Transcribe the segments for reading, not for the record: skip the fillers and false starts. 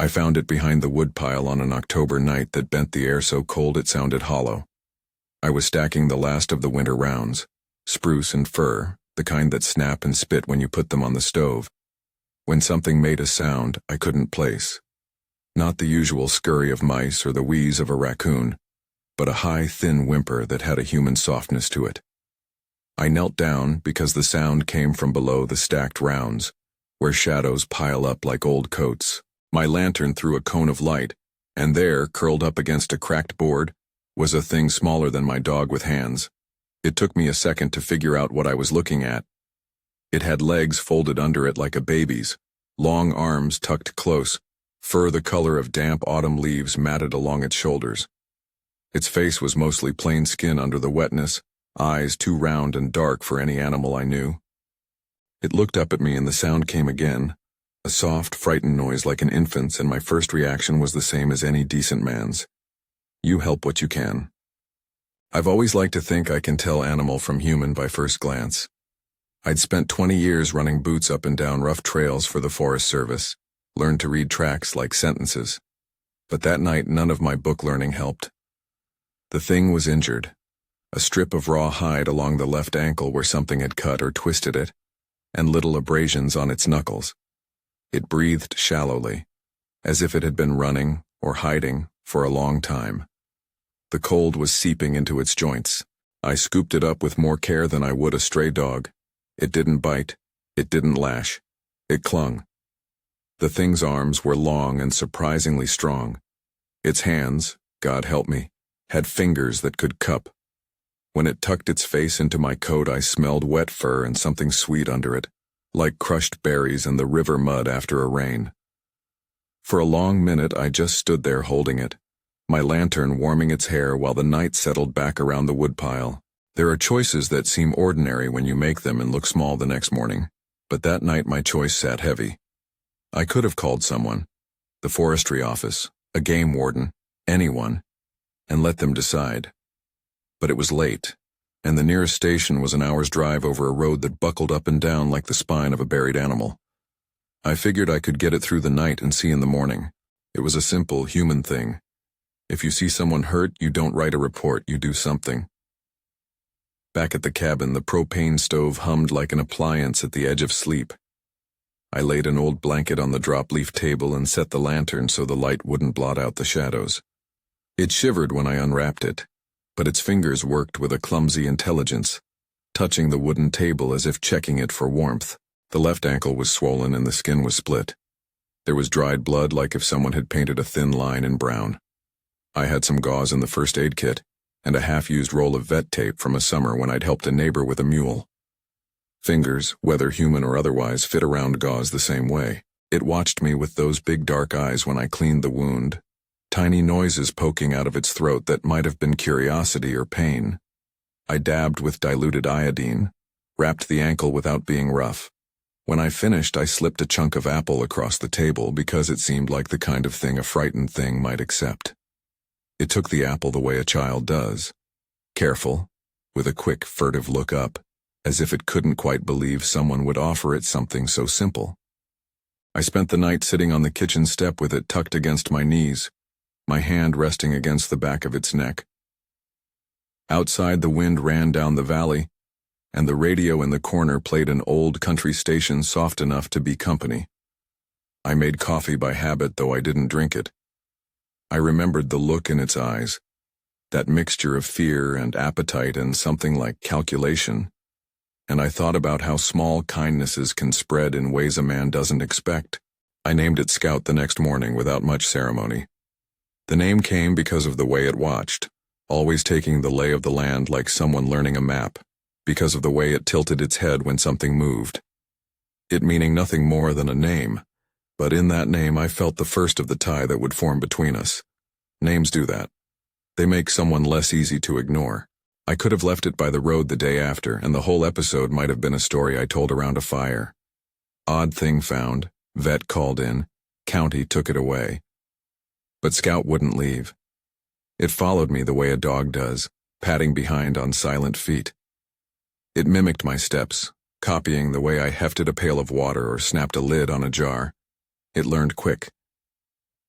I found it behind the woodpile on an October night that bent the air so cold it sounded hollow. I was stacking the last of the winter rounds, spruce and fir, the kind that snap and spit when you put them on the stove, when something made a sound I couldn't place. Not the usual scurry of mice or the wheeze of a raccoon, but a high, thin whimper that had a human softness to it. I knelt down because the sound came from below the stacked rounds, where shadows pile up like old coats. My lantern threw a cone of light, and there, curled up against a cracked board, was a thing smaller than my dog with hands. It took me a second to figure out what I was looking at. It had legs folded under it like a baby's, long arms tucked close, fur the color of damp autumn leaves matted along its shoulders. Its face was mostly plain skin under the wetness, eyes too round and dark for any animal I knew. It looked up at me and the sound came again, a soft, frightened noise like an infant's, and my first reaction was the same as any decent man's. You help what you can. I've always liked to think I can tell animal from human by first glance. I'd spent 20 years running boots up and down rough trails for the Forest Service, learned to read tracks like sentences. But that night none of my book learning helped. The thing was injured. A strip of raw hide along the left ankle where something had cut or twisted it, and little abrasions on its knuckles. It breathed shallowly, as if it had been running or hiding for a long time. The cold was seeping into its joints. I scooped it up with more care than I would a stray dog. It didn't bite. It didn't lash. It clung. The thing's arms were long and surprisingly strong. Its hands, God help me, had fingers that could cup. When it tucked its face into my coat, I smelled wet fur and something sweet under it, like crushed berries and the river mud after a rain. For a long minute I just stood there holding it, my lantern warming its hair while the night settled back around the woodpile. There are choices that seem ordinary when you make them and look small the next morning, but that night my choice sat heavy. I could have called someone, the forestry office, a game warden, anyone, and let them decide. But it was late, and the nearest station was an hour's drive over a road that buckled up and down like the spine of a buried animal. I figured I could get it through the night and see in the morning. It was a simple, human thing. If you see someone hurt, you don't write a report, you do something. Back at the cabin, the propane stove hummed like an appliance at the edge of sleep. I laid an old blanket on the drop-leaf table and set the lantern so the light wouldn't blot out the shadows. It shivered when I unwrapped it, but its fingers worked with a clumsy intelligence, touching the wooden table as if checking it for warmth. The left ankle was swollen and the skin was split. There was dried blood like if someone had painted a thin line in brown. I had some gauze in the first aid kit, and a half-used roll of vet tape from a summer when I'd helped a neighbor with a mule. Fingers, whether human or otherwise, fit around gauze the same way. It watched me with those big dark eyes when I cleaned the wound, tiny noises poking out of its throat that might have been curiosity or pain. I dabbed with diluted iodine, wrapped the ankle without being rough. When I finished, I slipped a chunk of apple across the table because it seemed like the kind of thing a frightened thing might accept. It took the apple the way a child does, careful, with a quick, furtive look up, as if it couldn't quite believe someone would offer it something so simple. I spent the night sitting on the kitchen step with it tucked against my knees, my hand resting against the back of its neck. Outside, the wind ran down the valley, and the radio in the corner played an old country station soft enough to be company. I made coffee by habit, though I didn't drink it. I remembered the look in its eyes, that mixture of fear and appetite and something like calculation, and I thought about how small kindnesses can spread in ways a man doesn't expect. I named it Scout the next morning without much ceremony. The name came because of the way it watched, always taking the lay of the land like someone learning a map, because of the way it tilted its head when something moved. It meaning nothing more than a name, but in that name I felt the first of the tie that would form between us. Names do that. They make someone less easy to ignore. I could have left it by the road the day after, and the whole episode might have been a story I told around a fire. Odd thing found, vet called in, county took it away. But Scout wouldn't leave. It followed me the way a dog does, padding behind on silent feet. It mimicked my steps, copying the way I hefted a pail of water or snapped a lid on a jar. It learned quick.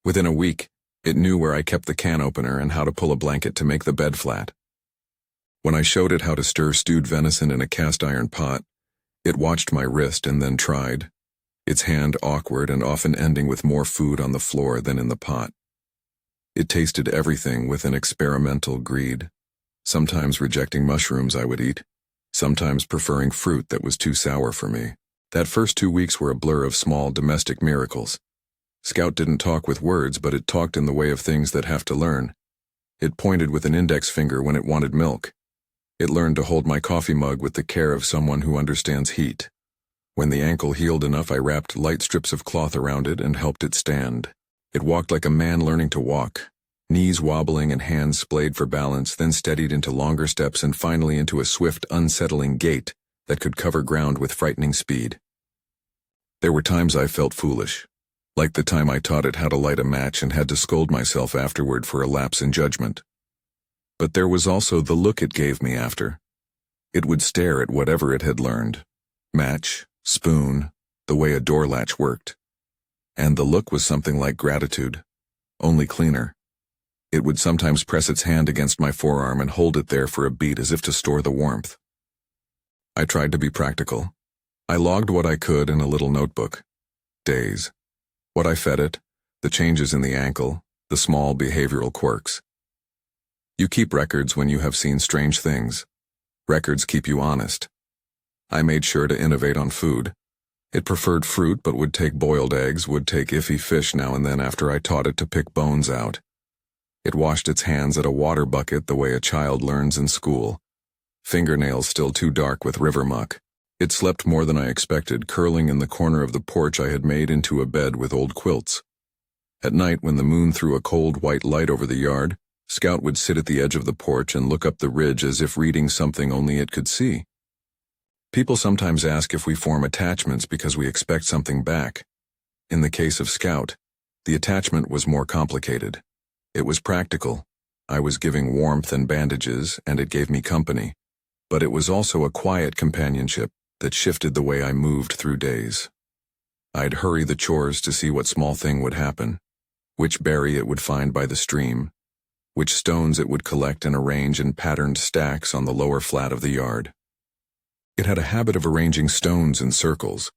Within a week, it knew where I kept the can opener and how to pull a blanket to make the bed flat. When I showed it how to stir stewed venison in a cast-iron pot, it watched my wrist and then tried, its hand awkward and often ending with more food on the floor than in the pot. It tasted everything with an experimental greed, sometimes rejecting mushrooms I would eat, sometimes preferring fruit that was too sour for me. That first 2 weeks were a blur of small domestic miracles. Scout didn't talk with words, but it talked in the way of things that have to learn. It pointed with an index finger when it wanted milk. It learned to hold my coffee mug with the care of someone who understands heat. When the ankle healed enough, I wrapped light strips of cloth around it and helped it stand. It walked like a man learning to walk, knees wobbling and hands splayed for balance, then steadied into longer steps and finally into a swift, unsettling gait that could cover ground with frightening speed. There were times I felt foolish, like the time I taught it how to light a match and had to scold myself afterward for a lapse in judgment. But there was also the look it gave me after. It would stare at whatever it had learned. Match, spoon, the way a door latch worked. And the look was something like gratitude, only cleaner. It would sometimes press its hand against my forearm and hold it there for a beat as if to store the warmth. I tried to be practical. I logged what I could in a little notebook. Days. What I fed it, the changes in the ankle, the small behavioral quirks. You keep records when you have seen strange things. Records keep you honest. I made sure to innovate on food. It preferred fruit but would take boiled eggs, would take iffy fish now and then after I taught it to pick bones out. It washed its hands at a water bucket the way a child learns in school. Fingernails still too dark with river muck. It slept more than I expected, curling in the corner of the porch I had made into a bed with old quilts. At night, when the moon threw a cold white light over the yard, Scout would sit at the edge of the porch and look up the ridge as if reading something only it could see. People sometimes ask if we form attachments because we expect something back. In the case of Scout, the attachment was more complicated. It was practical. I was giving warmth and bandages, and it gave me company. But it was also a quiet companionship that shifted the way I moved through days. I'd hurry the chores to see what small thing would happen, which berry it would find by the stream, which stones it would collect and arrange in patterned stacks on the lower flat of the yard. It had a habit of arranging stones in circles,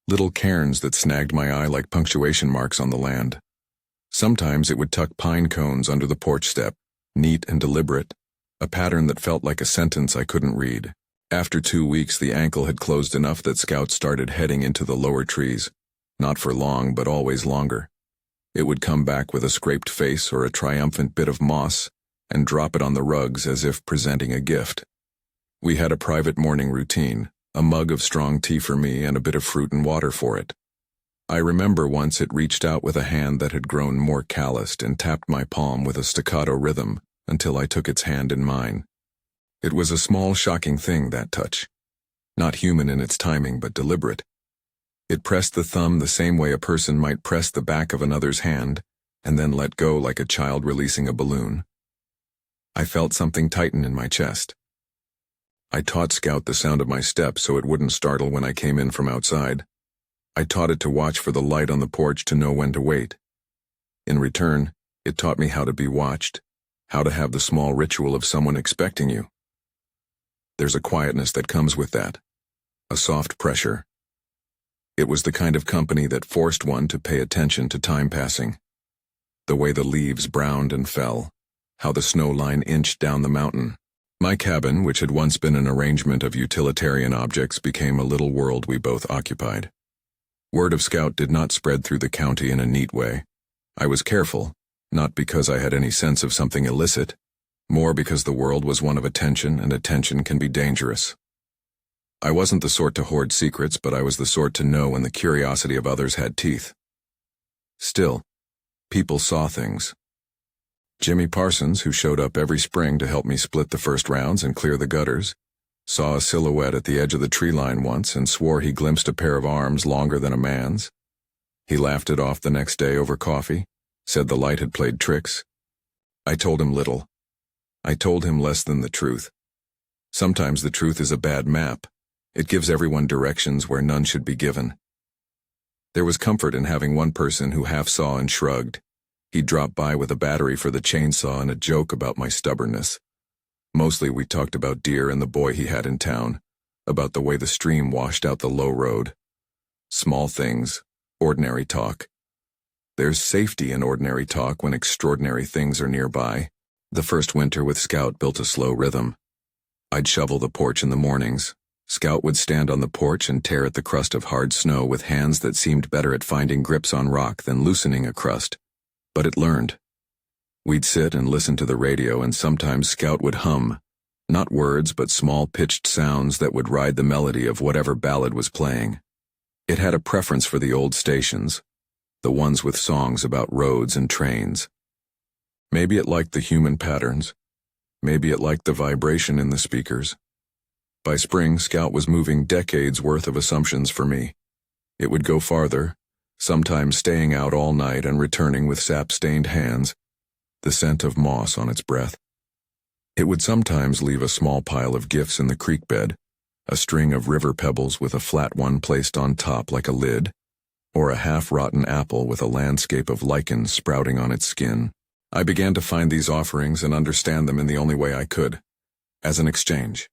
little cairns that snagged my eye like punctuation marks on the land. Sometimes it would tuck pine cones under the porch step, neat and deliberate, a pattern that felt like a sentence I couldn't read. After 2 weeks, the ankle had closed enough that Scout started heading into the lower trees, not for long, but always longer. It would come back with a scraped face or a triumphant bit of moss and drop it on the rugs as if presenting a gift. We had a private morning routine, a mug of strong tea for me and a bit of fruit and water for it. I remember once it reached out with a hand that had grown more calloused and tapped my palm with a staccato rhythm until I took its hand in mine. It was a small, shocking thing, that touch. Not human in its timing, but deliberate. It pressed the thumb the same way a person might press the back of another's hand, and then let go like a child releasing a balloon. I felt something tighten in my chest. I taught Scout the sound of my steps so it wouldn't startle when I came in from outside. I taught it to watch for the light on the porch to know when to wait. In return, it taught me how to be watched, how to have the small ritual of someone expecting you. There's a quietness that comes with that, a soft pressure. It was the kind of company that forced one to pay attention to time passing. The way the leaves browned and fell, how the snow line inched down the mountain. My cabin, which had once been an arrangement of utilitarian objects, became a little world we both occupied. Word of Scout did not spread through the county in a neat way. I was careful, not because I had any sense of something illicit, more because the world was one of attention, and attention can be dangerous. I wasn't the sort to hoard secrets, but I was the sort to know when the curiosity of others had teeth. Still, people saw things. Jimmy Parsons, who showed up every spring to help me split the first rounds and clear the gutters, saw a silhouette at the edge of the tree line once and swore he glimpsed a pair of arms longer than a man's. He laughed it off the next day over coffee, said the light had played tricks. I told him little. I told him less than the truth. Sometimes the truth is a bad map. It gives everyone directions where none should be given. There was comfort in having one person who half saw and shrugged, He'd drop by with a battery for the chainsaw and a joke about my stubbornness. Mostly we talked about deer and the boy he had in town, about the way the stream washed out the low road. Small things, ordinary talk. There's safety in ordinary talk when extraordinary things are nearby. The first winter with Scout built a slow rhythm. I'd shovel the porch in the mornings. Scout would stand on the porch and tear at the crust of hard snow with hands that seemed better at finding grips on rock than loosening a crust. But it learned. We'd sit and listen to the radio, and sometimes Scout would hum, not words but small pitched sounds that would ride the melody of whatever ballad was playing. It had a preference for the old stations, the ones with songs about roads and trains. Maybe it liked the human patterns. Maybe it liked the vibration in the speakers. By spring, Scout was moving decades worth of assumptions for me. It would go farther, sometimes staying out all night and returning with sap-stained hands, the scent of moss on its breath. It would sometimes leave a small pile of gifts in the creek bed, a string of river pebbles with a flat one placed on top like a lid, or a half-rotten apple with a landscape of lichen sprouting on its skin. I began to find these offerings and understand them in the only way I could, as an exchange.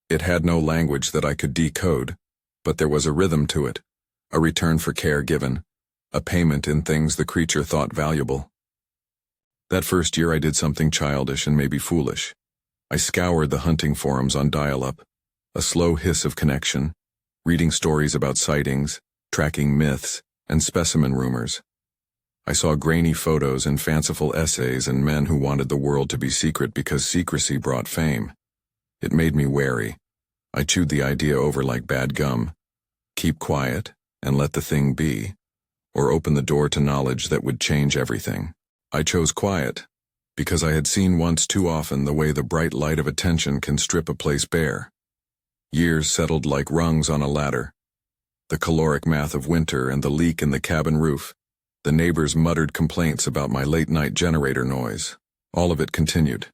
It had no language that I could decode, but there was a rhythm to it, a return for care given, a payment in things the creature thought valuable. That first year I did something childish and maybe foolish. I scoured the hunting forums on dial-up, a slow hiss of connection, reading stories about sightings, tracking myths, and specimen rumors. I saw grainy photos and fanciful essays and men who wanted the world to be secret because secrecy brought fame. It made me wary. I chewed the idea over like bad gum. Keep quiet and let the thing be, or open the door to knowledge that would change everything. I chose quiet, because I had seen once too often the way the bright light of attention can strip a place bare. Years settled like rungs on a ladder. The caloric math of winter and the leak in the cabin roof, the neighbors' muttered complaints about my late-night generator noise. All of it continued.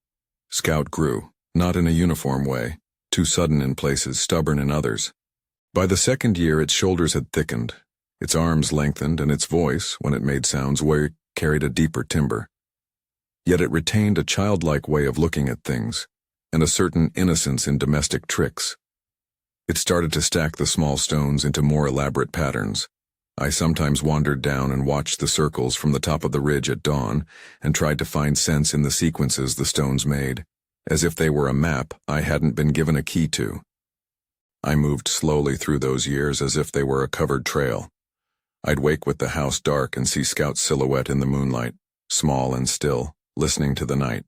Scout grew, not in a uniform way, too sudden in places, stubborn in others. By the second year its shoulders had thickened, its arms lengthened, and its voice, when it made sounds, carried a deeper timbre. Yet it retained a childlike way of looking at things, and a certain innocence in domestic tricks. It started to stack the small stones into more elaborate patterns. I sometimes wandered down and watched the circles from the top of the ridge at dawn and tried to find sense in the sequences the stones made, as if they were a map I hadn't been given a key to. I moved slowly through those years as if they were a covered trail. I'd wake with the house dark and see Scout's silhouette in the moonlight, small and still, listening to the night.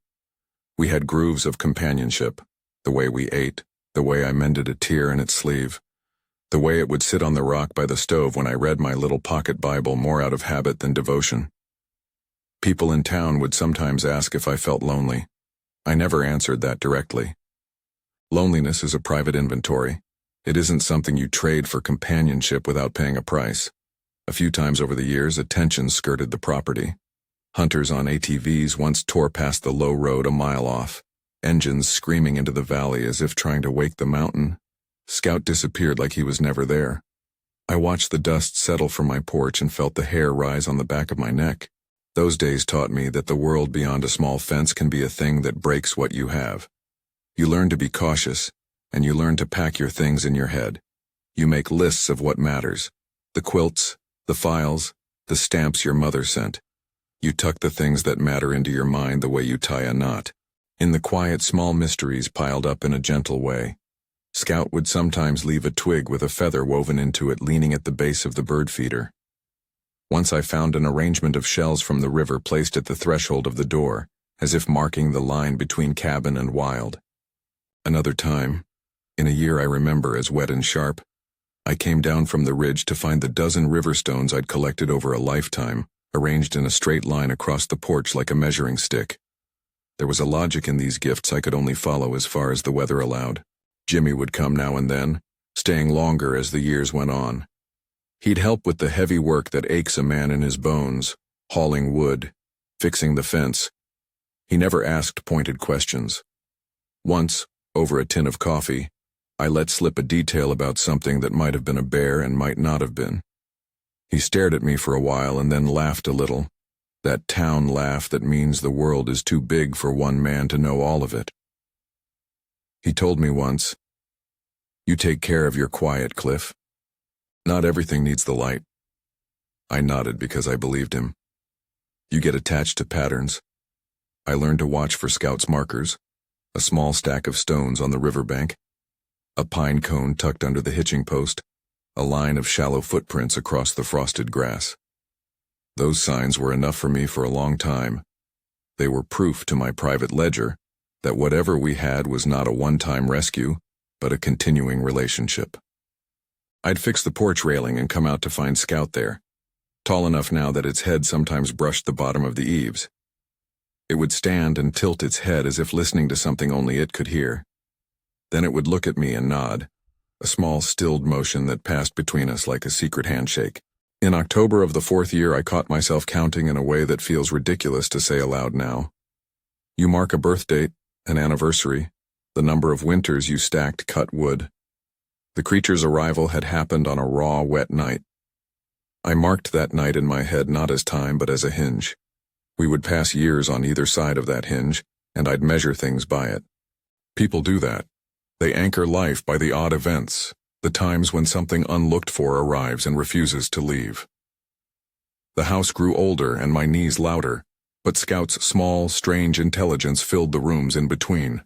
We had grooves of companionship, the way we ate, the way I mended a tear in its sleeve, the way it would sit on the rock by the stove when I read my little pocket Bible more out of habit than devotion. People in town would sometimes ask if I felt lonely. I never answered that directly. Loneliness is a private inventory. It isn't something you trade for companionship without paying a price. A few times over the years, attention skirted the property. Hunters on ATVs once tore past the low road a mile off, engines screaming into the valley as if trying to wake the mountain. Scout disappeared like he was never there. I watched the dust settle from my porch and felt the hair rise on the back of my neck. Those days taught me that the world beyond a small fence can be a thing that breaks what you have. You learn to be cautious, and you learn to pack your things in your head. You make lists of what matters. The quilts, the files, the stamps your mother sent. You tuck the things that matter into your mind the way you tie a knot. In the quiet, small mysteries piled up in a gentle way. Scout would sometimes leave a twig with a feather woven into it leaning at the base of the bird feeder. Once I found an arrangement of shells from the river placed at the threshold of the door, as if marking the line between cabin and wild. Another time, in a year I remember as wet and sharp, I came down from the ridge to find the dozen river stones I'd collected over a lifetime, arranged in a straight line across the porch like a measuring stick. There was a logic in these gifts I could only follow as far as the weather allowed. Jimmy would come now and then, staying longer as the years went on. He'd help with the heavy work that aches a man in his bones, hauling wood, fixing the fence. He never asked pointed questions. Once, over a tin of coffee, I let slip a detail about something that might have been a bear and might not have been. He stared at me for a while and then laughed a little. That town laugh that means the world is too big for one man to know all of it. He told me once, "You take care of your quiet, Cliff. Not everything needs the light." I nodded because I believed him. You get attached to patterns. I learned to watch for Scout's markers, a small stack of stones on the riverbank, a pine cone tucked under the hitching post, a line of shallow footprints across the frosted grass. Those signs were enough for me for a long time. They were proof to my private ledger that whatever we had was not a one-time rescue, but a continuing relationship. I'd fix the porch railing and come out to find Scout there, tall enough now that its head sometimes brushed the bottom of the eaves. It would stand and tilt its head as if listening to something only it could hear. Then it would look at me and nod, a small stilled motion that passed between us like a secret handshake. In October of the 4th year, I caught myself counting in a way that feels ridiculous to say aloud now. You mark a birth date, an anniversary, the number of winters you stacked cut wood. The creature's arrival had happened on a raw, wet night. I marked that night in my head not as time but as a hinge. We would pass years on either side of that hinge, and I'd measure things by it. People do that. They anchor life by the odd events, the times when something unlooked for arrives and refuses to leave. The house grew older and my knees louder, but Scout's small, strange intelligence filled the rooms in between.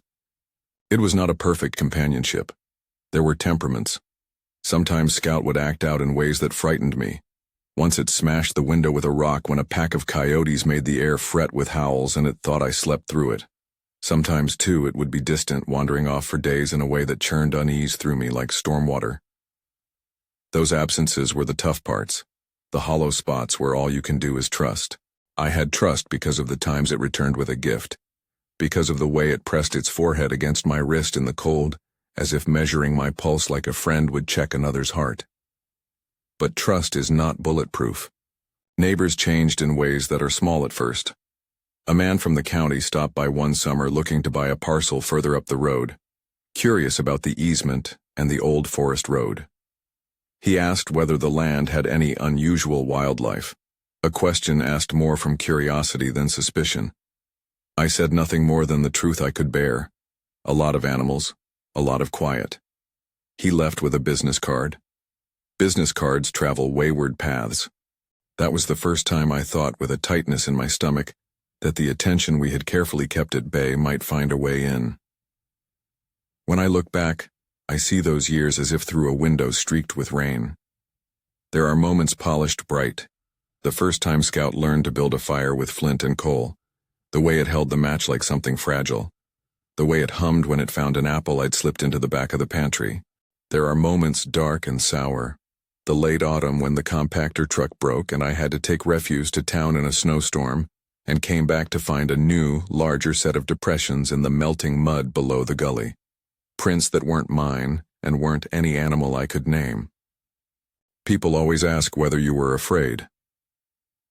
It was not a perfect companionship. There were temperaments. Sometimes Scout would act out in ways that frightened me. Once it smashed the window with a rock when a pack of coyotes made the air fret with howls and it thought I slept through it. Sometimes, too, it would be distant, wandering off for days in a way that churned unease through me like storm water. Those absences were the tough parts, the hollow spots where all you can do is trust. I had trust because of the times it returned with a gift, because of the way it pressed its forehead against my wrist in the cold, as if measuring my pulse like a friend would check another's heart. But trust is not bulletproof. Neighbors changed in ways that are small at first. A man from the county stopped by one summer looking to buy a parcel further up the road, curious about the easement and the old forest road. He asked whether the land had any unusual wildlife, a question asked more from curiosity than suspicion. I said nothing more than the truth I could bear. A lot of animals, a lot of quiet. He left with a business card. Business cards travel wayward paths. That was the first time I thought with a tightness in my stomach that the attention we had carefully kept at bay might find a way in. When I look back, I see those years as if through a window streaked with rain. There are moments polished bright. The first time Scout learned to build a fire with flint and coal, the way it held the match like something fragile, the way it hummed when it found an apple I'd slipped into the back of the pantry. There are moments dark and sour. The late autumn when the compactor truck broke and I had to take refuge to town in a snowstorm and came back to find a new, larger set of depressions in the melting mud below the gully. Prints that weren't mine and weren't any animal I could name. People always ask whether you were afraid.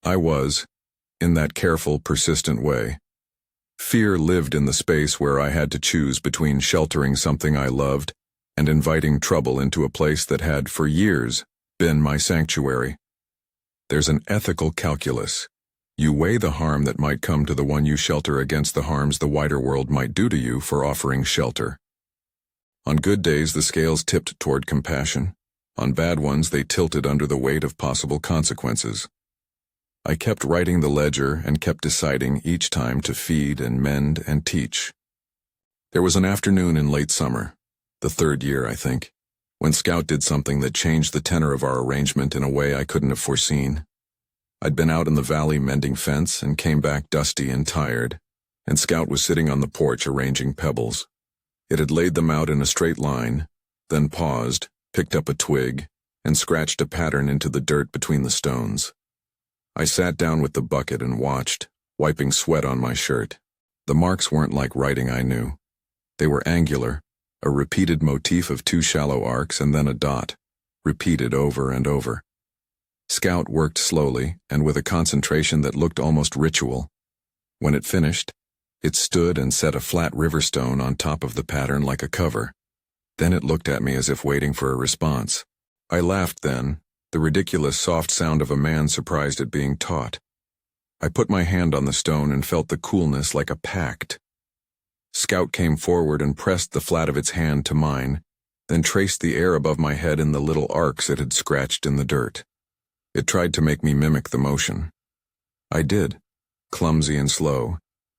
I was, in that careful, persistent way. Fear lived in the space where I had to choose between sheltering something I loved and inviting trouble into a place that had, for years, been my sanctuary. There's an ethical calculus. You weigh the harm that might come to the one you shelter against the harms the wider world might do to you for offering shelter. On good days, the scales tipped toward compassion. On bad ones, they tilted under the weight of possible consequences. I kept writing the ledger and kept deciding each time to feed and mend and teach. There was an afternoon in late summer, the 3rd year, I think, when Scout did something that changed the tenor of our arrangement in a way I couldn't have foreseen. I'd been out in the valley mending fence and came back dusty and tired, and Scout was sitting on the porch arranging pebbles. It had laid them out in a straight line, then paused, picked up a twig, and scratched a pattern into the dirt between the stones. I sat down with the bucket and watched, wiping sweat on my shirt. The marks weren't like writing I knew. They were angular, a repeated motif of 2 shallow arcs and then a dot, repeated over and over. Scout worked slowly and with a concentration that looked almost ritual. When it finished, it stood and set a flat river stone on top of the pattern like a cover. Then it looked at me as if waiting for a response. I laughed then, the ridiculous soft sound of a man surprised at being taught. I put my hand on the stone and felt the coolness like a pact. Scout came forward and pressed the flat of its hand to mine, then traced the air above my head in the little arcs it had scratched in the dirt. It tried to make me mimic the motion. I did, clumsy and slow,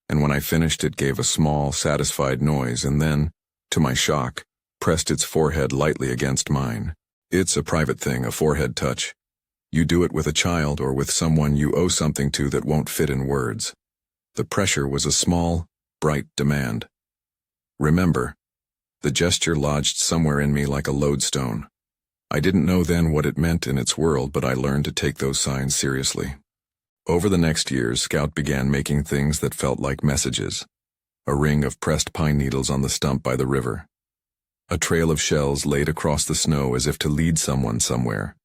and when I finished it gave a small, satisfied noise and then, to my shock, pressed its forehead lightly against mine. It's a private thing, a forehead touch. You do it with a child or with someone you owe something to that won't fit in words. The pressure was a small, bright demand. Remember, the gesture lodged somewhere in me like a lodestone. I didn't know then what it meant in its world, but I learned to take those signs seriously. Over the next years, Scout began making things that felt like messages. A ring of pressed pine needles on the stump by the river. A trail of shells laid across the snow as if to lead someone somewhere.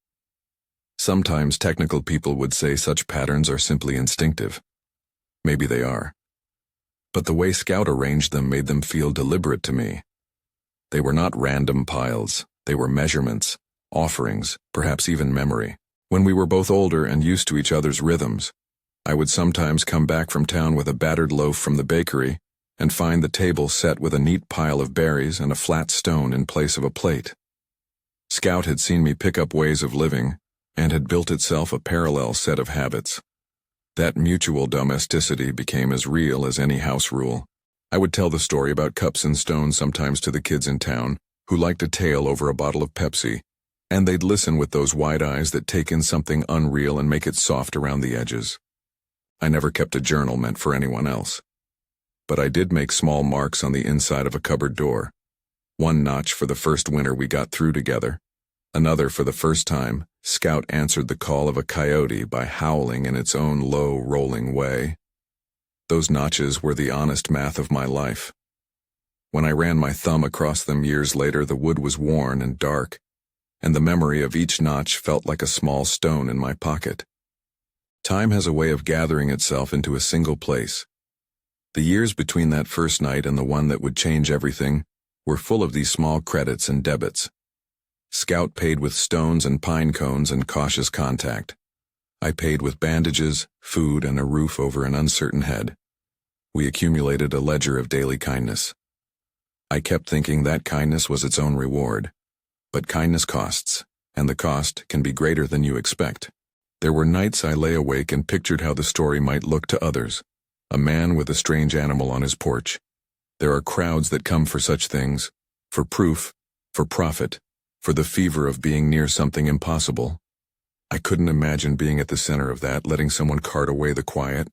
Sometimes technical people would say such patterns are simply instinctive. Maybe they are. But the way Scout arranged them made them feel deliberate to me. They were not random piles. They were measurements, offerings, perhaps even memory. When we were both older and used to each other's rhythms, I would sometimes come back from town with a battered loaf from the bakery and find the table set with a neat pile of berries and a flat stone in place of a plate. Scout had seen me pick up ways of living and had built itself a parallel set of habits. That mutual domesticity became as real as any house rule. I would tell the story about cups and stones sometimes to the kids in town, who liked a tale over a bottle of Pepsi, and they'd listen with those wide eyes that take in something unreal and make it soft around the edges. I never kept a journal meant for anyone else. But I did make small marks on the inside of a cupboard door. One notch for the first winter we got through together. Another for the first time, Scout answered the call of a coyote by howling in its own low, rolling way. Those notches were the honest math of my life. When I ran my thumb across them years later, the wood was worn and dark, and the memory of each notch felt like a small stone in my pocket. Time has a way of gathering itself into a single place. The years between that first night and the one that would change everything were full of these small credits and debits. Scout paid with stones and pine cones and cautious contact. I paid with bandages, food, and a roof over an uncertain head. We accumulated a ledger of daily kindness. I kept thinking that kindness was its own reward. But kindness costs, and the cost can be greater than you expect. There were nights I lay awake and pictured how the story might look to others. A man with a strange animal on his porch. There are crowds that come for such things, for proof, for profit, for the fever of being near something impossible. I couldn't imagine being at the center of that, letting someone cart away the quiet.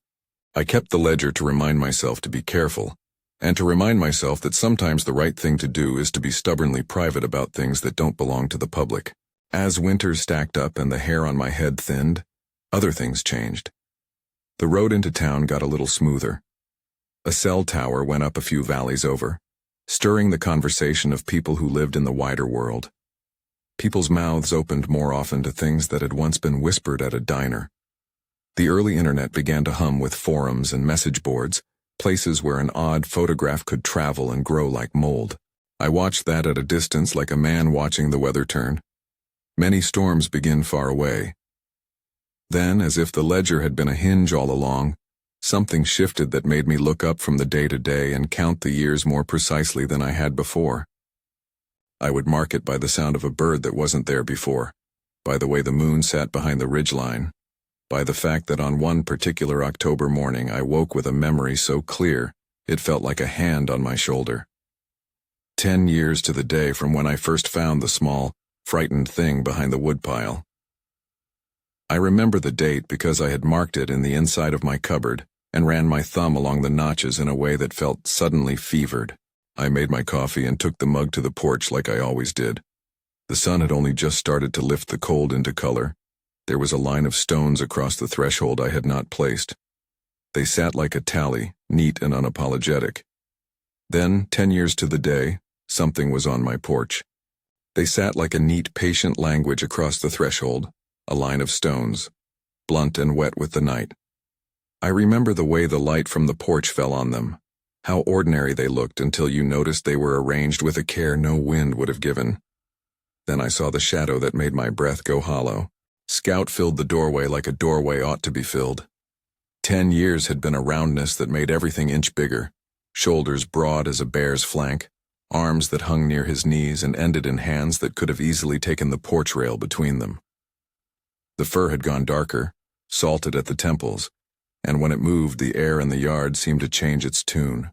I kept the ledger to remind myself to be careful, and to remind myself that sometimes the right thing to do is to be stubbornly private about things that don't belong to the public. As winters stacked up and the hair on my head thinned, other things changed. The road into town got a little smoother. A cell tower went up a few valleys over, stirring the conversation of people who lived in the wider world. People's mouths opened more often to things that had once been whispered at a diner. The early internet began to hum with forums and message boards, places where an odd photograph could travel and grow like mold. I watched that at a distance like a man watching the weather turn. Many storms begin far away. Then, as if the ledger had been a hinge all along, something shifted that made me look up from the day-to-day and count the years more precisely than I had before. I would mark it by the sound of a bird that wasn't there before, by the way the moon sat behind the ridgeline, by the fact that on one particular October morning I woke with a memory so clear it felt like a hand on my shoulder. 10 years to the day from when I first found the small, frightened thing behind the woodpile. I remember the date because I had marked it in the inside of my cupboard and ran my thumb along the notches in a way that felt suddenly fevered. I made my coffee and took the mug to the porch like I always did. The sun had only just started to lift the cold into color. There was a line of stones across the threshold I had not placed. They sat like a tally, neat and unapologetic. Then, 10 years to the day, something was on my porch. They sat like a neat, patient language across the threshold, a line of stones, blunt and wet with the night. I remember the way the light from the porch fell on them, how ordinary they looked until you noticed they were arranged with a care no wind would have given. Then I saw the shadow that made my breath go hollow. Scout filled the doorway like a doorway ought to be filled. 10 years had been a roundness that made everything inch bigger, shoulders broad as a bear's flank, arms that hung near his knees and ended in hands that could have easily taken the porch rail between them. The fur had gone darker, salted at the temples, and when it moved, the air in the yard seemed to change its tune.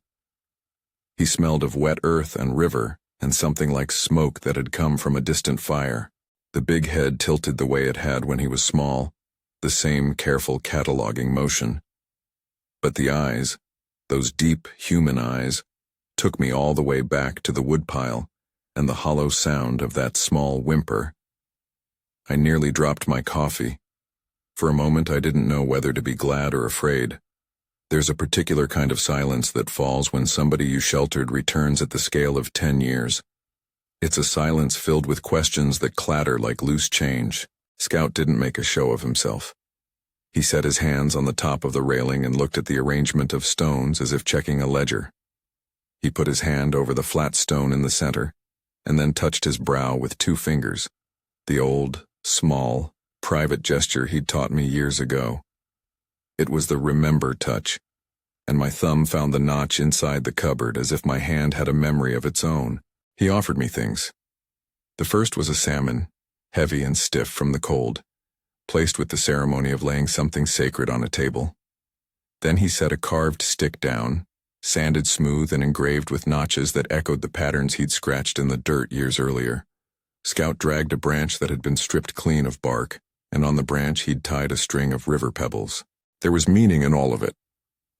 He smelled of wet earth and river and something like smoke that had come from a distant fire. The big head tilted the way it had when he was small, the same careful cataloging motion. But the eyes, those deep human eyes, took me all the way back to the woodpile and the hollow sound of that small whimper. I nearly dropped my coffee. For a moment I didn't know whether to be glad or afraid. There's a particular kind of silence that falls when somebody you sheltered returns at the scale of 10 years. It's a silence filled with questions that clatter like loose change. Scout didn't make a show of himself. He set his hands on the top of the railing and looked at the arrangement of stones as if checking a ledger. He put his hand over the flat stone in the center, and then touched his brow with 2 fingers, the old, small, private gesture he'd taught me years ago. It was the remember touch, and my thumb found the notch inside the cupboard as if my hand had a memory of its own. He offered me things. The first was a salmon, heavy and stiff from the cold, placed with the ceremony of laying something sacred on a table. Then he set a carved stick down, sanded smooth and engraved with notches that echoed the patterns he'd scratched in the dirt years earlier. Scout dragged a branch that had been stripped clean of bark, and on the branch he'd tied a string of river pebbles. There was meaning in all of it.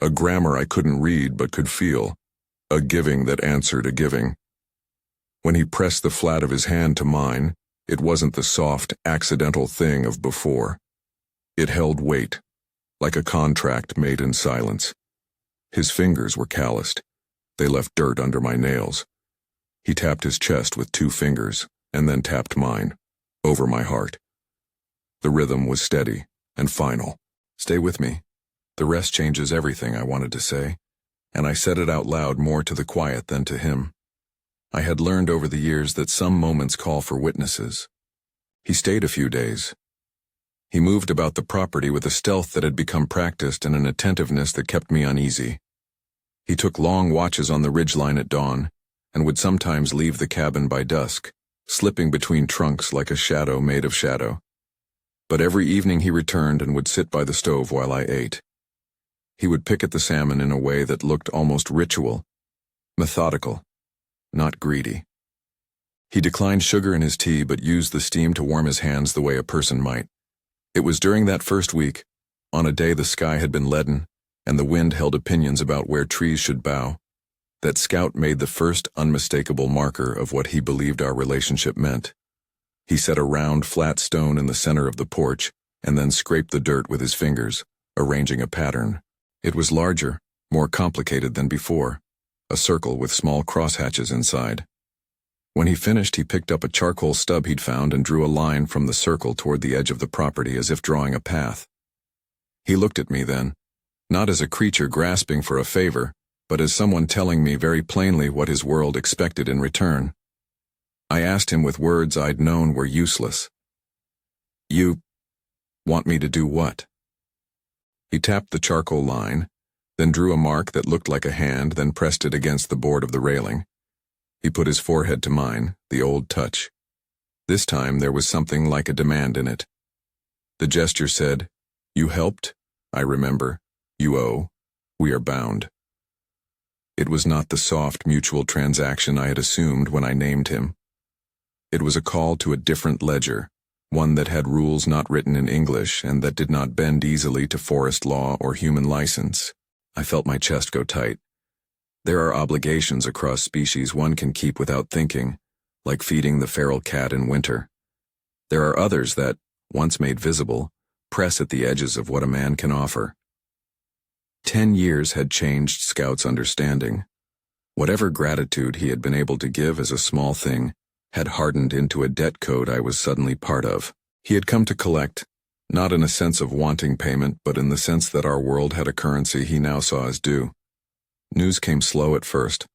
A grammar I couldn't read but could feel. A giving that answered a giving. When he pressed the flat of his hand to mine, it wasn't the soft, accidental thing of before. It held weight, like a contract made in silence. His fingers were calloused. They left dirt under my nails. He tapped his chest with 2 fingers, and then tapped mine, over my heart. The rhythm was steady and final. Stay with me. The rest changes everything, I wanted to say, and I said it out loud more to the quiet than to him. I had learned over the years that some moments call for witnesses. He stayed a few days. He moved about the property with a stealth that had become practiced and an attentiveness that kept me uneasy. He took long watches on the ridgeline at dawn, and would sometimes leave the cabin by dusk, slipping between trunks like a shadow made of shadow. But every evening he returned and would sit by the stove while I ate. He would pick at the salmon in a way that looked almost ritual, methodical, not greedy. He declined sugar in his tea but used the steam to warm his hands the way a person might. It was during that first week, on a day the sky had been leaden and the wind held opinions about where trees should bow, that Scout made the first unmistakable marker of what he believed our relationship meant. He set a round, flat stone in the center of the porch and then scraped the dirt with his fingers, arranging a pattern. It was larger, more complicated than before, a circle with small crosshatches inside. When he finished, he picked up a charcoal stub he'd found and drew a line from the circle toward the edge of the property as if drawing a path. He looked at me then, not as a creature grasping for a favor, but as someone telling me very plainly what his world expected in return. I asked him with words I'd known were useless. "You want me to do what?" He tapped the charcoal line, then drew a mark that looked like a hand, then pressed it against the board of the railing. He put his forehead to mine, the old touch. This time there was something like a demand in it. The gesture said, "You helped, I remember. You owe. We are bound." It was not the soft, mutual transaction I had assumed when I named him. It was a call to a different ledger, one that had rules not written in English and that did not bend easily to forest law or human license. I felt my chest go tight. There are obligations across species one can keep without thinking, like feeding the feral cat in winter. There are others that, once made visible, press at the edges of what a man can offer. 10 years had changed Scout's understanding. Whatever gratitude he had been able to give as a small thing had hardened into a debt code I was suddenly part of. He had come to collect, not in a sense of wanting payment, but in the sense that our world had a currency he now saw as due. News came slow at first,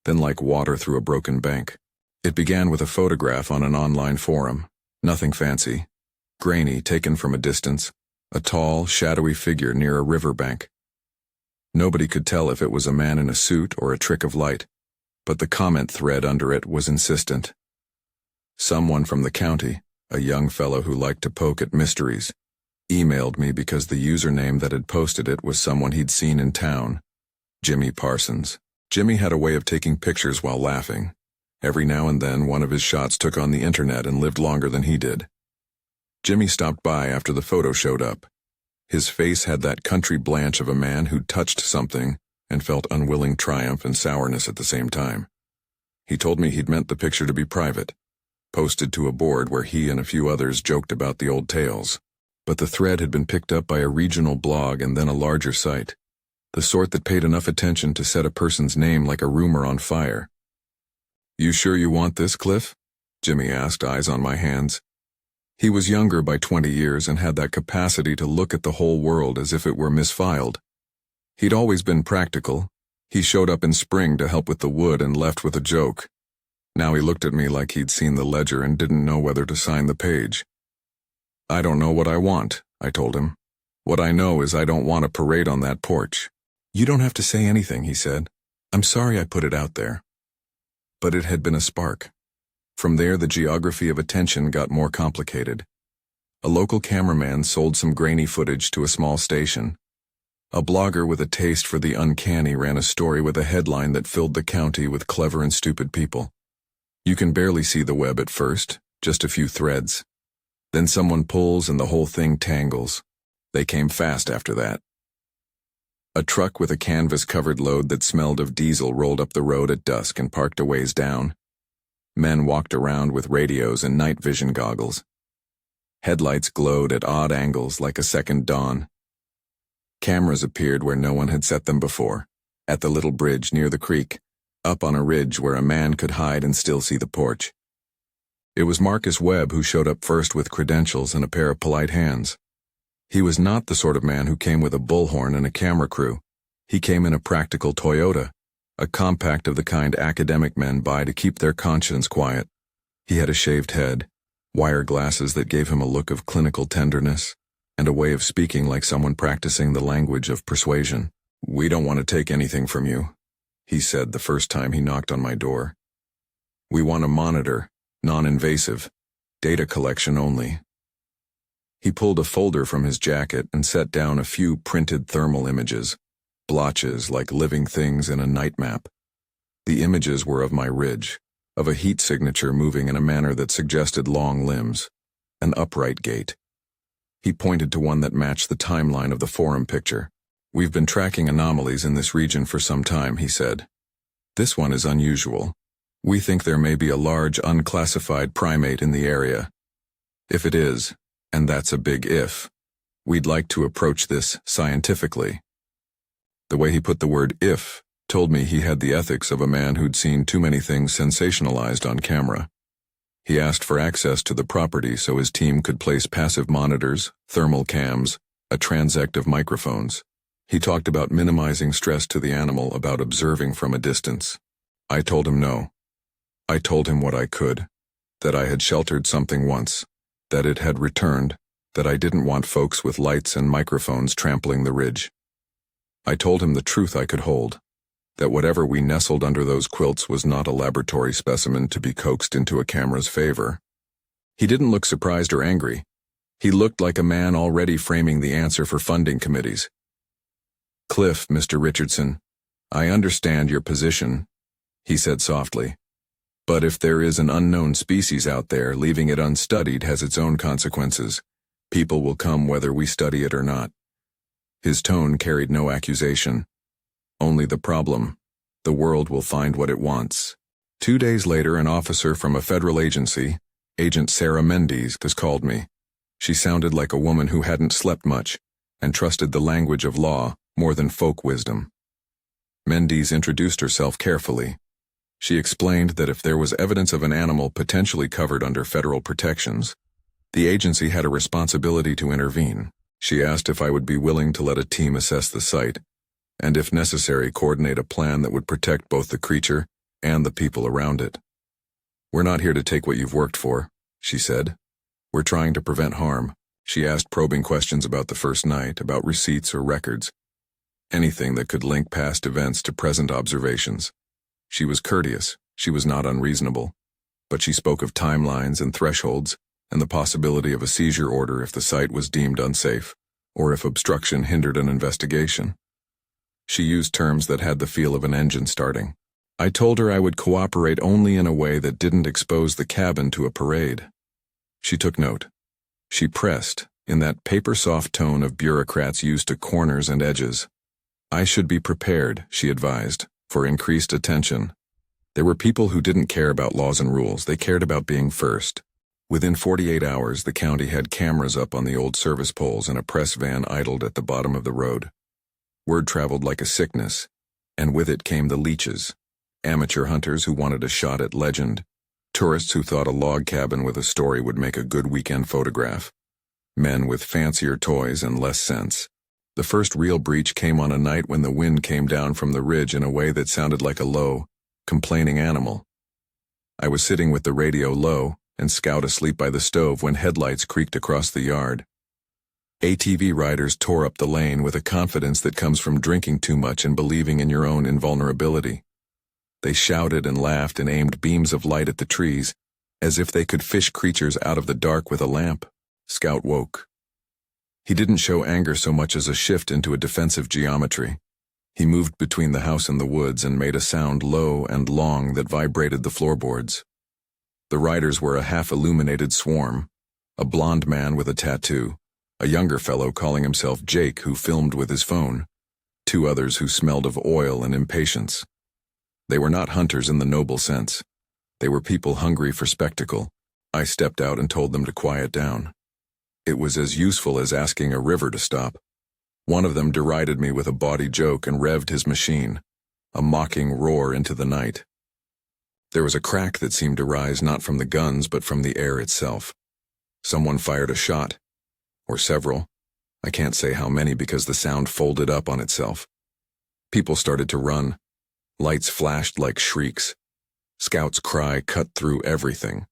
then like water through a broken bank. It began with a photograph on an online forum, nothing fancy, grainy, taken from a distance, a tall, shadowy figure near a riverbank. Nobody could tell if it was a man in a suit or a trick of light, but the comment thread under it was insistent. Someone from the county, a young fellow who liked to poke at mysteries, emailed me because the username that had posted it was someone he'd seen in town, Jimmy Parsons. Jimmy had a way of taking pictures while laughing. Every now and then one of his shots took on the internet and lived longer than he did. Jimmy stopped by after the photo showed up. His face had that country blanch of a man who'd touched something and felt unwilling triumph and sourness at the same time. He told me he'd meant the picture to be private, posted to a board where he and a few others joked about the old tales. But the thread had been picked up by a regional blog and then a larger site, the sort that paid enough attention to set a person's name like a rumor on fire. "You sure you want this, Cliff?" Jimmy asked, eyes on my hands. He was younger by 20 years and had that capacity to look at the whole world as if it were misfiled. He'd always been practical. He showed up in spring to help with the wood and left with a joke. Now he looked at me like he'd seen the ledger and didn't know whether to sign the page. "I don't know what I want," I told him. "What I know is I don't want a parade on that porch." "You don't have to say anything," he said. "I'm sorry I put it out there." But it had been a spark. From there, the geography of attention got more complicated. A local cameraman sold some grainy footage to a small station. A blogger with a taste for the uncanny ran a story with a headline that filled the county with clever and stupid people. You can barely see the web at first, just a few threads. Then someone pulls and the whole thing tangles. They came fast after that. A truck with a canvas-covered load that smelled of diesel rolled up the road at dusk and parked a ways down. Men walked around with radios and night vision goggles. Headlights glowed at odd angles like a second dawn. Cameras appeared where no one had set them before, at the little bridge near the creek, up on a ridge where a man could hide and still see the porch. It was Marcus Webb who showed up first with credentials and a pair of polite hands. He was not the sort of man who came with a bullhorn and a camera crew. He came in a practical Toyota, a compact of the kind academic men buy to keep their conscience quiet. He had a shaved head, wire glasses that gave him a look of clinical tenderness, and a way of speaking like someone practicing the language of persuasion. "We don't want to take anything from you," he said the first time he knocked on my door. "We want to monitor, non-invasive, data collection only." He pulled a folder from his jacket and set down a few printed thermal images, blotches like living things in a night map. The images were of my ridge, of a heat signature moving in a manner that suggested long limbs, an upright gait. He pointed to one that matched the timeline of the forum picture. "We've been tracking anomalies in this region for some time," he said. "This one is unusual. We think there may be a large unclassified primate in the area. If it is, and that's a big if, we'd like to approach this scientifically." The way he put the word "if" told me he had the ethics of a man who'd seen too many things sensationalized on camera. He asked for access to the property so his team could place passive monitors, thermal cams, a transect of microphones. He talked about minimizing stress to the animal, about observing from a distance. I told him no. I told him what I could, that I had sheltered something once, that it had returned, that I didn't want folks with lights and microphones trampling the ridge. I told him the truth I could hold, that whatever we nestled under those quilts was not a laboratory specimen to be coaxed into a camera's favor. He didn't look surprised or angry. He looked like a man already framing the answer for funding committees. "Cliff, Mr. Richardson, I understand your position," he said softly. "But if there is an unknown species out there, leaving it unstudied has its own consequences. People will come whether we study it or not." His tone carried no accusation, only the problem. The world will find what it wants. 2 days later, an officer from a federal agency, Agent Sarah Mendes, called me. She sounded like a woman who hadn't slept much and trusted the language of law more than folk wisdom. Mendes introduced herself carefully. She explained that if there was evidence of an animal potentially covered under federal protections, the agency had a responsibility to intervene. She asked if I would be willing to let a team assess the site, and if necessary, coordinate a plan that would protect both the creature and the people around it. "We're not here to take what you've worked for," she said. "We're trying to prevent harm." She asked probing questions about the first night, about receipts or records, anything that could link past events to present observations. She was courteous, she was not unreasonable, but she spoke of timelines and thresholds and the possibility of a seizure order if the site was deemed unsafe, or if obstruction hindered an investigation. She used terms that had the feel of an engine starting. I told her I would cooperate only in a way that didn't expose the cabin to a parade. She took note. She pressed, in that paper-soft tone of bureaucrats used to corners and edges. I should be prepared, she advised, for increased attention. There were people who didn't care about laws and rules, they cared about being first. Within 48 hours, the county had cameras up on the old service poles and a press van idled at the bottom of the road. Word traveled like a sickness, and with it came the leeches. Amateur hunters who wanted a shot at legend. Tourists who thought a log cabin with a story would make a good weekend photograph. Men with fancier toys and less sense. The first real breach came on a night when the wind came down from the ridge in a way that sounded like a low, complaining animal. I was sitting with the radio low and Scout asleep by the stove when headlights creaked across the yard. ATV riders tore up the lane with a confidence that comes from drinking too much and believing in your own invulnerability. They shouted and laughed and aimed beams of light at the trees, as if they could fish creatures out of the dark with a lamp. Scout woke. He didn't show anger so much as a shift into a defensive geometry. He moved between the house and the woods and made a sound low and long that vibrated the floorboards. The riders were a half-illuminated swarm, a blond man with a tattoo, a younger fellow calling himself Jake who filmed with his phone, two others who smelled of oil and impatience. They were not hunters in the noble sense. They were people hungry for spectacle. I stepped out and told them to quiet down. It was as useful as asking a river to stop. One of them derided me with a bawdy joke and revved his machine, a mocking roar into the night. There was a crack that seemed to rise not from the guns but from the air itself. Someone fired a shot, or several. I can't say how many because the sound folded up on itself. People started to run. Lights flashed like shrieks. Scout's cry cut through everything.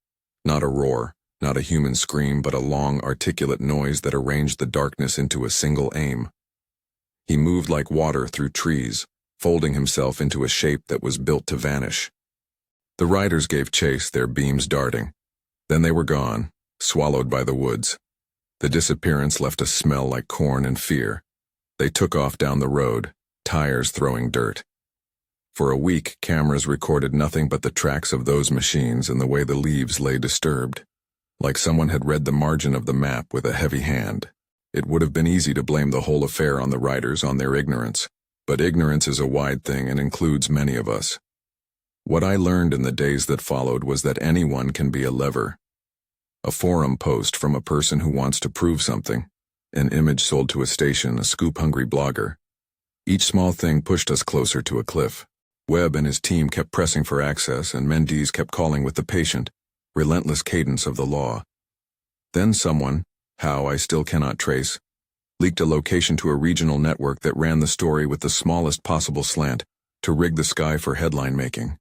Not a roar, not a human scream, but a long, articulate noise that arranged the darkness into a single aim. He moved like water through trees, folding himself into a shape that was built to vanish. The riders gave chase, their beams darting. Then they were gone, swallowed by the woods. The disappearance left a smell like corn and fear. They took off down the road, tires throwing dirt. For a week, cameras recorded nothing but the tracks of those machines and the way the leaves lay disturbed, like someone had read the margin of the map with a heavy hand. It would have been easy to blame the whole affair on the riders, on their ignorance, but ignorance is a wide thing and includes many of us. What I learned in the days that followed was that anyone can be a lever. A forum post from a person who wants to prove something, an image sold to a station, a scoop-hungry blogger. Each small thing pushed us closer to a cliff. Webb and his team kept pressing for access, and Mendes kept calling with the patient, relentless cadence of the law. Then someone, how I still cannot trace, leaked a location to a regional network that ran the story with the smallest possible slant to rig the sky for headline making.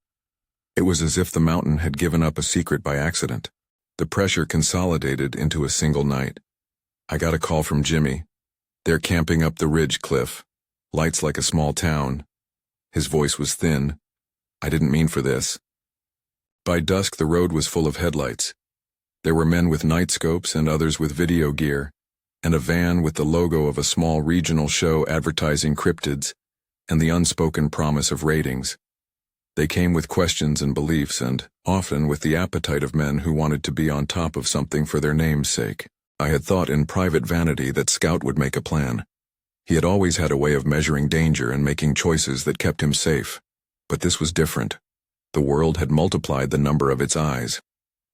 It was as if the mountain had given up a secret by accident. The pressure consolidated into a single night. I got a call from Jimmy. They're camping up the ridge cliff. Lights like a small town. His voice was thin. I didn't mean for this. By dusk, the road was full of headlights. There were men with night scopes and others with video gear, and a van with the logo of a small regional show advertising cryptids and the unspoken promise of ratings. They came with questions and beliefs and, often, with the appetite of men who wanted to be on top of something for their name's sake. I had thought in private vanity that Scout would make a plan. He had always had a way of measuring danger and making choices that kept him safe. But this was different. The world had multiplied the number of its eyes.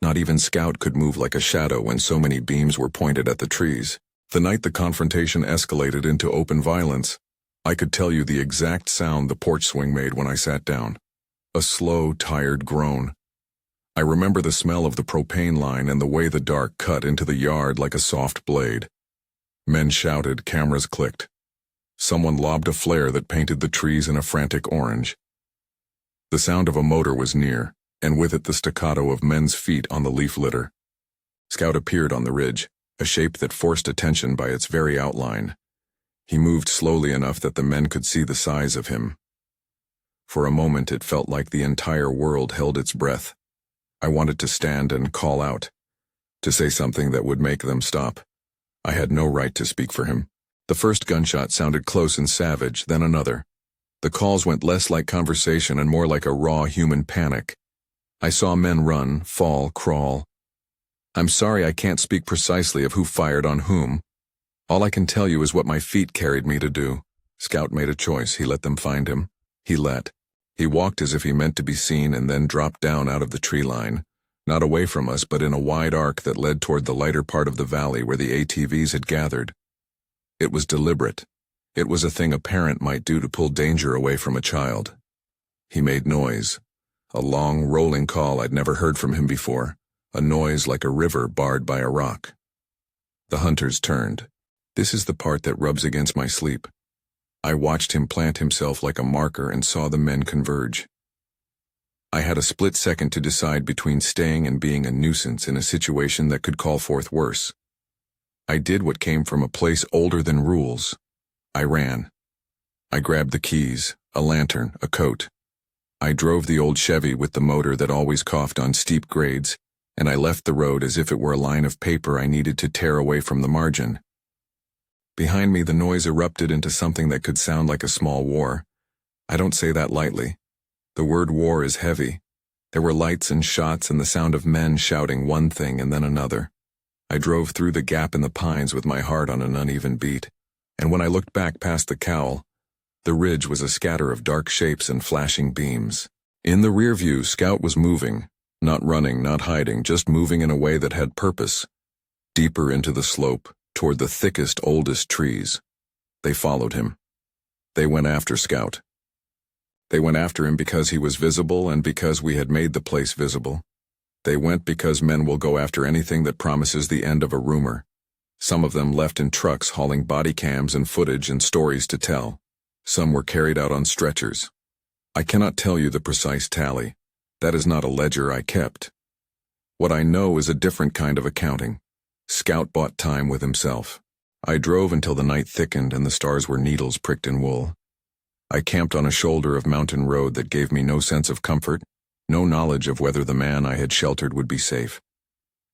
Not even Scout could move like a shadow when so many beams were pointed at the trees. The night the confrontation escalated into open violence, I could tell you the exact sound the porch swing made when I sat down. A slow, tired groan. I remember the smell of the propane line and the way the dark cut into the yard like a soft blade. Men shouted, cameras clicked. Someone lobbed a flare that painted the trees in a frantic orange. The sound of a motor was near, and with it the staccato of men's feet on the leaf litter. Scout appeared on the ridge, a shape that forced attention by its very outline. He moved slowly enough that the men could see the size of him. For a moment it felt like the entire world held its breath. I wanted to stand and call out, to say something that would make them stop. I had no right to speak for him. The first gunshot sounded close and savage, then another. The calls went less like conversation and more like a raw human panic. I saw men run, fall, crawl. I'm sorry I can't speak precisely of who fired on whom. All I can tell you is what my feet carried me to do. Scout made a choice. He let them find him. He walked as if he meant to be seen and then dropped down out of the tree line, not away from us but in a wide arc that led toward the lighter part of the valley where the ATVs had gathered. It was deliberate. It was a thing a parent might do to pull danger away from a child. He made noise, a long, rolling call I'd never heard from him before, a noise like a river barred by a rock. The hunters turned. This is the part that rubs against my sleep. I watched him plant himself like a marker and saw the men converge. I had a split second to decide between staying and being a nuisance in a situation that could call forth worse. I did what came from a place older than rules. I ran. I grabbed the keys, a lantern, a coat. I drove the old Chevy with the motor that always coughed on steep grades, and I left the road as if it were a line of paper I needed to tear away from the margin. Behind me, the noise erupted into something that could sound like a small war. I don't say that lightly. The word war is heavy. There were lights and shots and the sound of men shouting one thing and then another. I drove through the gap in the pines with my heart on an uneven beat, and when I looked back past the cowl, the ridge was a scatter of dark shapes and flashing beams. In the rear view, Scout was moving, not running, not hiding, just moving in a way that had purpose, deeper into the slope, toward the thickest, oldest trees. They followed him. They went after Scout. They went after him because he was visible and because we had made the place visible. They went because men will go after anything that promises the end of a rumor. Some of them left in trucks hauling body cams and footage and stories to tell. Some were carried out on stretchers. I cannot tell you the precise tally. That is not a ledger I kept. What I know is a different kind of accounting. Scout bought time with himself. I drove until the night thickened and the stars were needles pricked in wool. I camped on a shoulder of mountain road that gave me no sense of comfort, no knowledge of whether the man I had sheltered would be safe.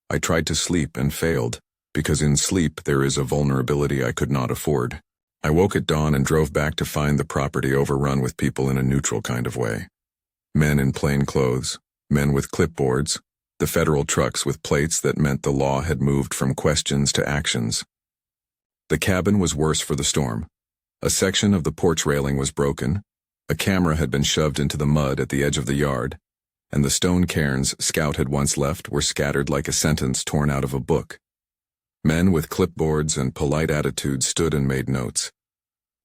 I tried to sleep and failed, because in sleep there is a vulnerability I could not afford. I woke at dawn and drove back to find the property overrun with people in a neutral kind of way. Men in plain clothes, men with clipboards, the federal trucks with plates that meant the law had moved from questions to actions. The cabin was worse for the storm. A section of the porch railing was broken, a camera had been shoved into the mud at the edge of the yard, and the stone cairns Scout had once left were scattered like a sentence torn out of a book. Men with clipboards and polite attitudes stood and made notes.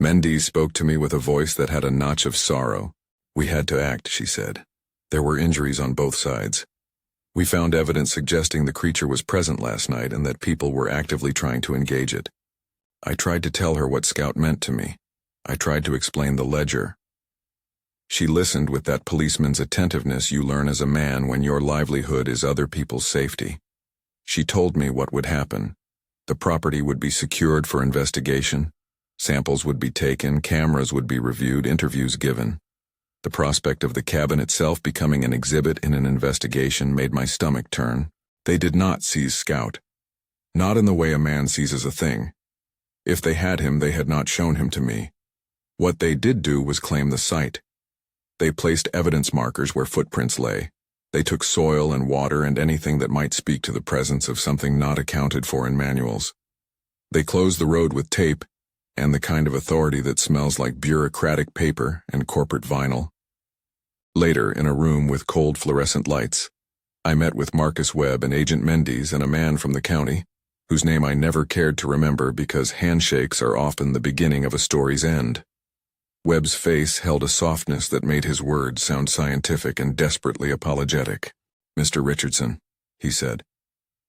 Mendy spoke to me with a voice that had a notch of sorrow. We had to act, she said. There were injuries on both sides. We found evidence suggesting the creature was present last night and that people were actively trying to engage it. I tried to tell her what Scout meant to me. I tried to explain the ledger. She listened with that policeman's attentiveness you learn as a man when your livelihood is other people's safety. She told me what would happen. The property would be secured for investigation. Samples would be taken, cameras would be reviewed, interviews given. The prospect of the cabin itself becoming an exhibit in an investigation made my stomach turn. They did not seize Scout. Not in the way a man seizes a thing. If they had him, they had not shown him to me. What they did do was claim the site. They placed evidence markers where footprints lay. They took soil and water and anything that might speak to the presence of something not accounted for in manuals. They closed the road with tape and the kind of authority that smells like bureaucratic paper and corporate vinyl. Later, in a room with cold fluorescent lights, I met with Marcus Webb and Agent Mendes and a man from the county, whose name I never cared to remember because handshakes are often the beginning of a story's end. Webb's face held a softness that made his words sound scientific and desperately apologetic. "Mr. Richardson," he said,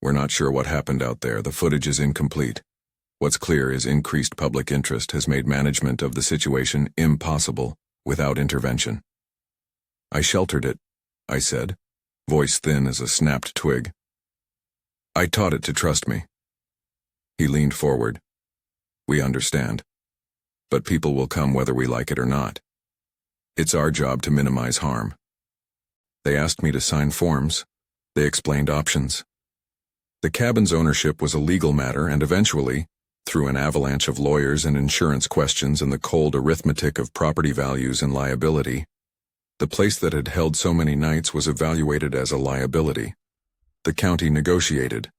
"we're not sure what happened out there. The footage is incomplete. What's clear is increased public interest has made management of the situation impossible without intervention." "I sheltered it," I said, voice thin as a snapped twig. "I taught it to trust me." He leaned forward. We understand. But people will come whether we like it or not. It's our job to minimize harm. They asked me to sign forms. They explained options. The cabin's ownership was a legal matter, and eventually, through an avalanche of lawyers and insurance questions and the cold arithmetic of property values and liability, the place that had held so many nights was evaluated as a liability. The county negotiated.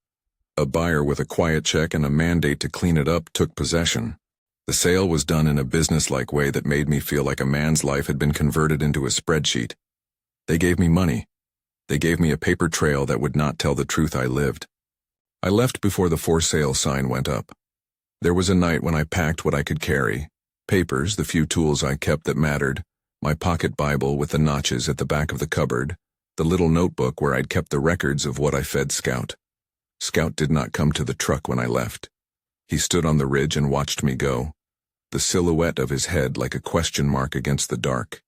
A buyer with a quiet check and a mandate to clean it up took possession. The sale was done in a businesslike way that made me feel like a man's life had been converted into a spreadsheet. They gave me money. They gave me a paper trail that would not tell the truth I lived. I left before the for sale sign went up. There was a night when I packed what I could carry: papers, the few tools I kept that mattered, my pocket Bible with the notches at the back of the cupboard, the little notebook where I'd kept the records of what I fed Scout. Scout did not come to the truck when I left. He stood on the ridge and watched me go, the silhouette of his head like a question mark against the dark.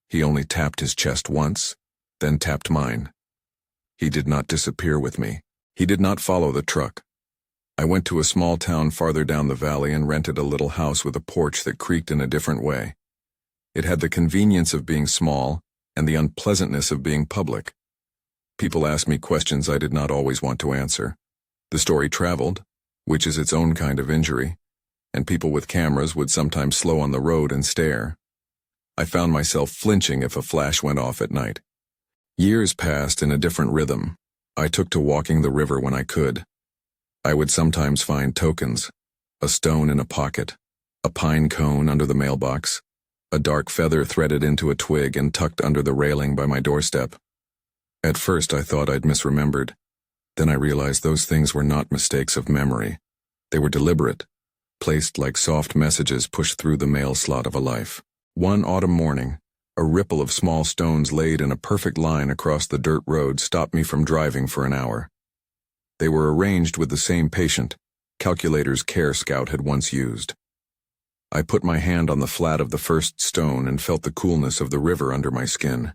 He only tapped his chest once, then tapped mine. He did not disappear with me. He did not follow the truck. I went to a small town farther down the valley and rented a little house with a porch that creaked in a different way. It had the convenience of being small and the unpleasantness of being public. People asked me questions I did not always want to answer. The story traveled, which is its own kind of injury, and people with cameras would sometimes slow on the road and stare. I found myself flinching if a flash went off at night. Years passed in a different rhythm. I took to walking the river when I could. I would sometimes find tokens: a stone in a pocket, a pine cone under the mailbox, a dark feather threaded into a twig and tucked under the railing by my doorstep. At first I thought I'd misremembered. Then I realized those things were not mistakes of memory. They were deliberate, placed like soft messages pushed through the mail slot of a life. One autumn morning, a ripple of small stones laid in a perfect line across the dirt road stopped me from driving for an hour. They were arranged with the same patient, calculator's care Scout had once used. I put my hand on the flat of the first stone and felt the coolness of the river under my skin.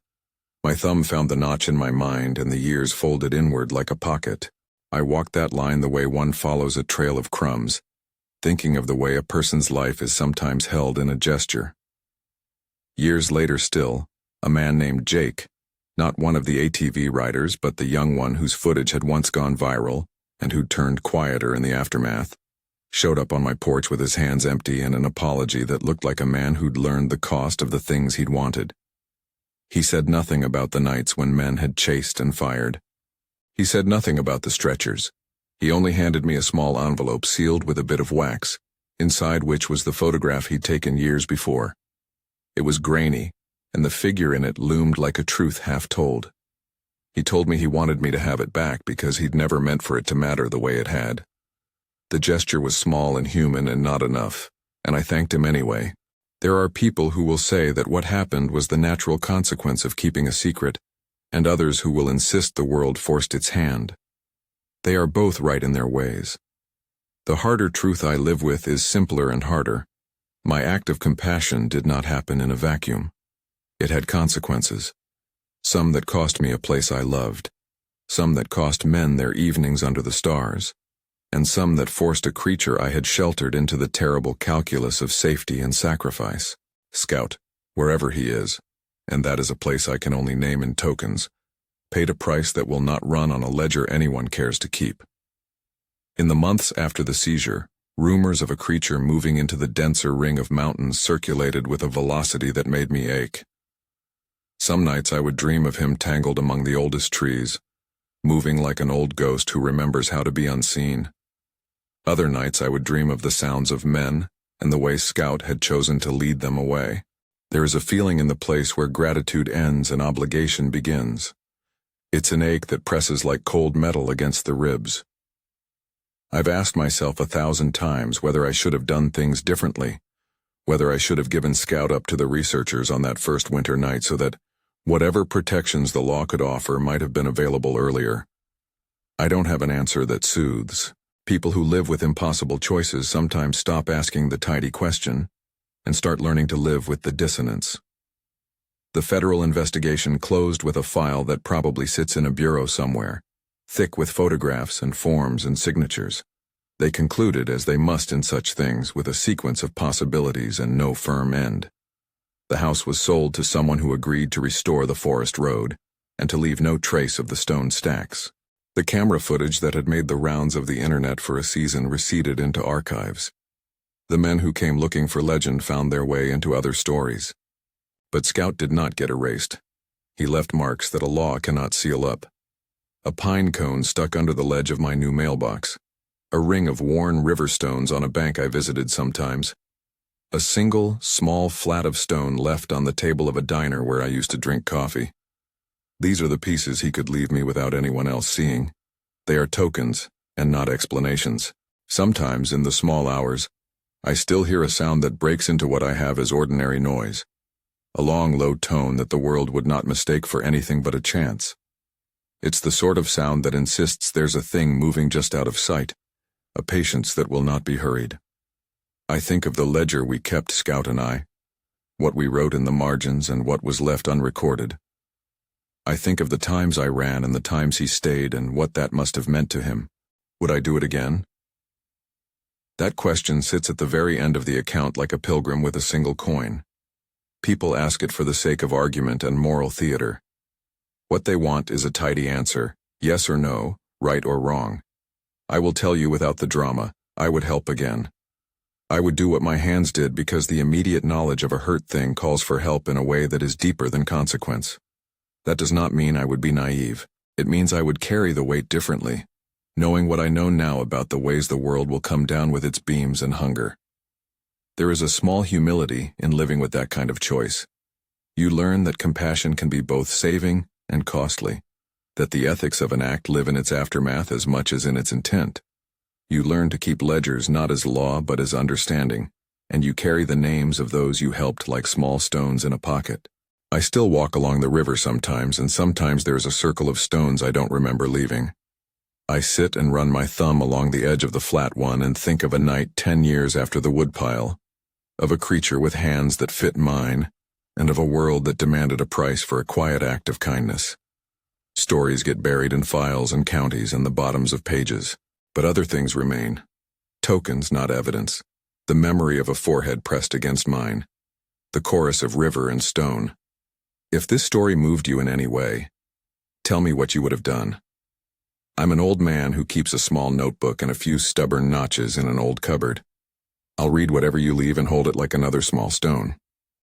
My thumb found the notch in my mind, and the years folded inward like a pocket. I walked that line the way one follows a trail of crumbs, thinking of the way a person's life is sometimes held in a gesture. Years later still, a man named Jake, not one of the ATV riders but the young one whose footage had once gone viral and who'd turned quieter in the aftermath, showed up on my porch with his hands empty and an apology that looked like a man who'd learned the cost of the things he'd wanted. He said nothing about the nights when men had chased and fired. He said nothing about the stretchers. He only handed me a small envelope sealed with a bit of wax, inside which was the photograph he'd taken years before. It was grainy, and the figure in it loomed like a truth half told. He told me he wanted me to have it back because he'd never meant for it to matter the way it had. The gesture was small and human and not enough, and I thanked him anyway. There are people who will say that what happened was the natural consequence of keeping a secret, and others who will insist the world forced its hand. They are both right in their ways. The harder truth I live with is simpler and harder. My act of compassion did not happen in a vacuum. It had consequences. Some that cost me a place I loved, some that cost men their evenings under the stars, and some that forced a creature I had sheltered into the terrible calculus of safety and sacrifice. Scout, wherever he is, and that is a place I can only name in tokens, paid a price that will not run on a ledger anyone cares to keep. In the months after the seizure, rumors of a creature moving into the denser ring of mountains circulated with a velocity that made me ache. Some nights I would dream of him tangled among the oldest trees, moving like an old ghost who remembers how to be unseen. Other nights I would dream of the sounds of men and the way Scout had chosen to lead them away. There is a feeling in the place where gratitude ends and obligation begins. It's an ache that presses like cold metal against the ribs. I've asked myself 1,000 times whether I should have done things differently, whether I should have given Scout up to the researchers on that first winter night so that whatever protections the law could offer might have been available earlier. I don't have an answer that soothes. People who live with impossible choices sometimes stop asking the tidy question and start learning to live with the dissonance. The federal investigation closed with a file that probably sits in a bureau somewhere, thick with photographs and forms and signatures. They concluded, as they must in such things, with a sequence of possibilities and no firm end. The house was sold to someone who agreed to restore the forest road and to leave no trace of the stone stacks. The camera footage that had made the rounds of the internet for a season receded into archives. The men who came looking for legend found their way into other stories. But Scout did not get erased. He left marks that a law cannot seal up. A pine cone stuck under the ledge of my new mailbox. A ring of worn river stones on a bank I visited sometimes. A single, small flat of stone left on the table of a diner where I used to drink coffee. These are the pieces he could leave me without anyone else seeing. They are tokens, and not explanations. Sometimes, in the small hours, I still hear a sound that breaks into what I have as ordinary noise. A long, low tone that the world would not mistake for anything but a chance. It's the sort of sound that insists there's a thing moving just out of sight, a patience that will not be hurried. I think of the ledger we kept, Scout and I, what we wrote in the margins and what was left unrecorded. I think of the times I ran and the times he stayed and what that must have meant to him. Would I do it again? That question sits at the very end of the account like a pilgrim with a single coin. People ask it for the sake of argument and moral theater. What they want is a tidy answer, yes or no, right or wrong. I will tell you without the drama, I would help again. I would do what my hands did because the immediate knowledge of a hurt thing calls for help in a way that is deeper than consequence. That does not mean I would be naive. It means I would carry the weight differently, knowing what I know now about the ways the world will come down with its beams and hunger. There is a small humility in living with that kind of choice. You learn that compassion can be both saving and costly, that the ethics of an act live in its aftermath as much as in its intent. You learn to keep ledgers not as law but as understanding, and you carry the names of those you helped like small stones in a pocket. I still walk along the river sometimes, and sometimes there is a circle of stones I don't remember leaving. I sit and run my thumb along the edge of the flat one and think of a night 10 years after the woodpile, of a creature with hands that fit mine, and of a world that demanded a price for a quiet act of kindness. Stories get buried in files and counties and the bottoms of pages. But other things remain. Tokens, not evidence. The memory of a forehead pressed against mine. The chorus of river and stone. If this story moved you in any way, tell me what you would have done. I'm an old man who keeps a small notebook and a few stubborn notches in an old cupboard. I'll read whatever you leave and hold it like another small stone.